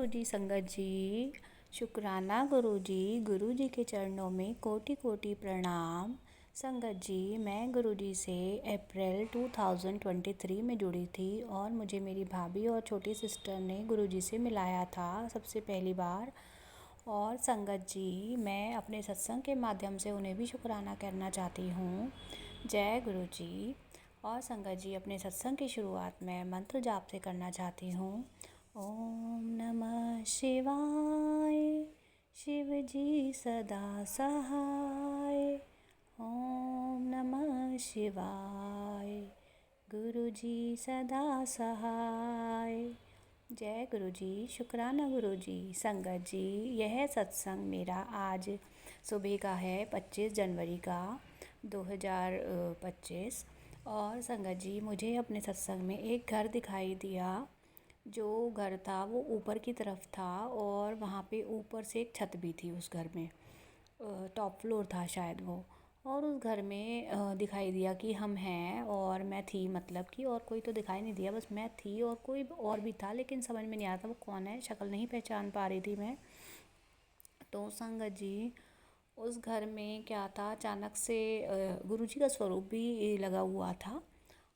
गुरुजी संगत जी। शुक्राना गुरुजी के चरणों में कोटि कोटि प्रणाम। संगत जी, मैं गुरुजी से अप्रैल 2023 में जुड़ी थी और मुझे मेरी भाभी और छोटी सिस्टर ने गुरुजी से मिलाया था सबसे पहली बार। और संगत जी, मैं अपने सत्संग के माध्यम से उन्हें भी शुक्राना करना चाहती हूँ। जय गुरुजी। और संगत जी, अपने सत्संग की शुरुआत में मंत्र जाप से करना चाहती हूँ। ओम नमः शिवाय, शिव जी सदा सहाय। ओम नमः शिवाय, गुरु जी सदा सहाय। जय गुरु जी। शुक्राना गुरु जी। संगत जी, यह सत्संग मेरा आज सुबह का है 25 जनवरी का 2025। और संगत जी, मुझे अपने सत्संग में एक घर दिखाई दिया। जो घर था वो ऊपर की तरफ था और वहाँ पे ऊपर से एक छत भी थी। उस घर में टॉप फ्लोर था शायद वो। और उस घर में दिखाई दिया कि हम हैं और मैं थी, मतलब कि और कोई तो दिखाई नहीं दिया, बस मैं थी और कोई और भी था, लेकिन समझ में नहीं आ रहा था वो कौन है, शक्ल नहीं पहचान पा रही थी मैं। तो संगत जी, उस घर में क्या था, अचानक से गुरुजी का स्वरूप भी लगा हुआ था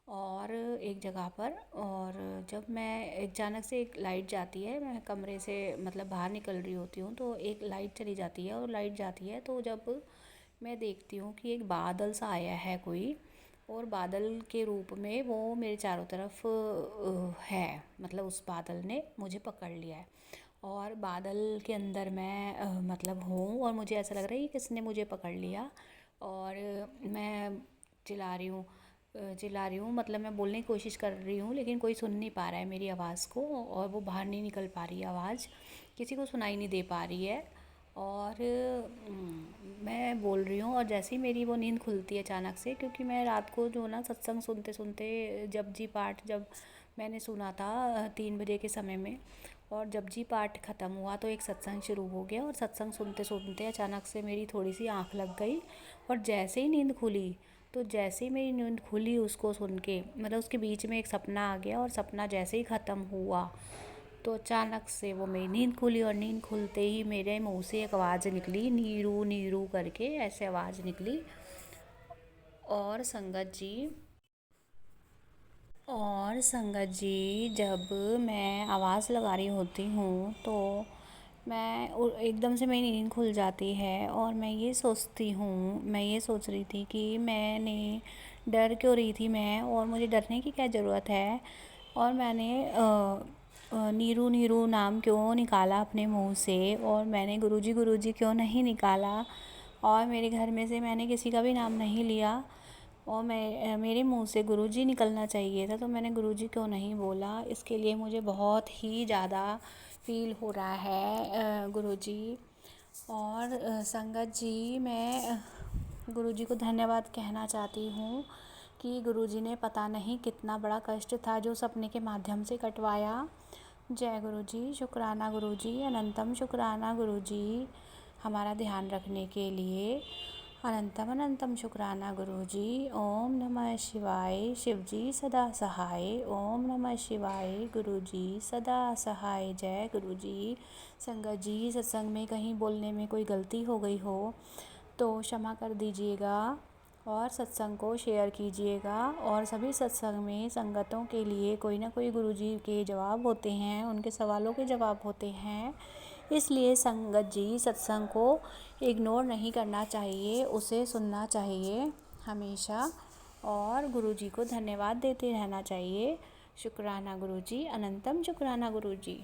और एक जगह पर। और जब मैं अचानक से एक लाइट जाती है, मैं कमरे से मतलब बाहर निकल रही होती हूँ तो एक लाइट चली जाती है और लाइट जाती है तो जब मैं देखती हूँ कि एक बादल सा आया है कोई, और बादल के रूप में वो मेरे चारों तरफ है, मतलब उस बादल ने मुझे पकड़ लिया है और बादल के अंदर मैं मतलब हूँ और मुझे ऐसा लग रहा है कि किसने मुझे पकड़ लिया। और मैं चिल्ला रही हूँ, मतलब मैं बोलने की कोशिश कर रही हूँ लेकिन कोई सुन नहीं पा रहा है मेरी आवाज़ को, और वो बाहर नहीं निकल पा रही है आवाज़, किसी को सुनाई नहीं दे पा रही है। और मैं बोल रही हूँ और जैसे ही मेरी वो नींद खुलती है अचानक से, क्योंकि मैं रात को जो ना सत्संग सुनते सुनते जपजी पाठ जब मैंने सुना था 3 बजे के समय में, और जपजी पाठ ख़त्म हुआ तो एक सत्संग शुरू हो गया और सत्संग सुनते सुनते अचानक से मेरी थोड़ी सी आँख लग गई। और जैसे ही नींद खुली, तो जैसे ही मेरी नींद खुली उसको सुन के, मतलब उसके बीच में एक सपना आ गया और सपना जैसे ही ख़त्म हुआ तो अचानक से वो मेरी नींद खुली। और नींद खुलते ही मेरे मुंह से एक आवाज़ निकली, नीरू नीरू करके ऐसे आवाज़ निकली। और संगत जी, जब मैं आवाज़ लगा रही होती हूँ तो एकदम से मेरी नींद खुल जाती है और मैं ये सोच रही थी कि मैंने डर क्यों रही थी मैं, और मुझे डरने की क्या ज़रूरत है, और मैंने नीरू नीरू नाम क्यों निकाला अपने मुंह से, और मैंने गुरुजी क्यों नहीं निकाला, और मेरे घर में से मैंने किसी का भी नाम नहीं लिया, और मेरे मुंह से गुरुजी निकलना चाहिए था तो मैंने गुरुजी क्यों नहीं बोला। इसके लिए मुझे बहुत ही ज़्यादा फील हो रहा है गुरुजी। और संगत जी, मैं गुरुजी को धन्यवाद कहना चाहती हूँ कि गुरुजी ने पता नहीं कितना बड़ा कष्ट था जो सपने के माध्यम से कटवाया। जय गुरुजी। शुक्राना गुरुजी, अनंतम शुक्राना गुरुजी, हमारा ध्यान रखने के लिए अनंतम अनंतम शुक्राना गुरुजी। ओम नमः शिवाय, शिव जी सदा सहाय। ओम नमः शिवाय, गुरुजी सदा सहाय। जय गुरुजी। संगत जी, सत्संग में कहीं बोलने में कोई गलती हो गई हो तो क्षमा कर दीजिएगा और सत्संग को शेयर कीजिएगा। और सभी सत्संग में संगतों के लिए कोई ना कोई गुरुजी के जवाब होते हैं, उनके सवालों के जवाब होते हैं, इसलिए संगत जी सत्संग को इग्नोर नहीं करना चाहिए, उसे सुनना चाहिए हमेशा और गुरुजी को धन्यवाद देते रहना चाहिए। शुक्राना गुरुजी, अनंतम शुक्राना गुरुजी।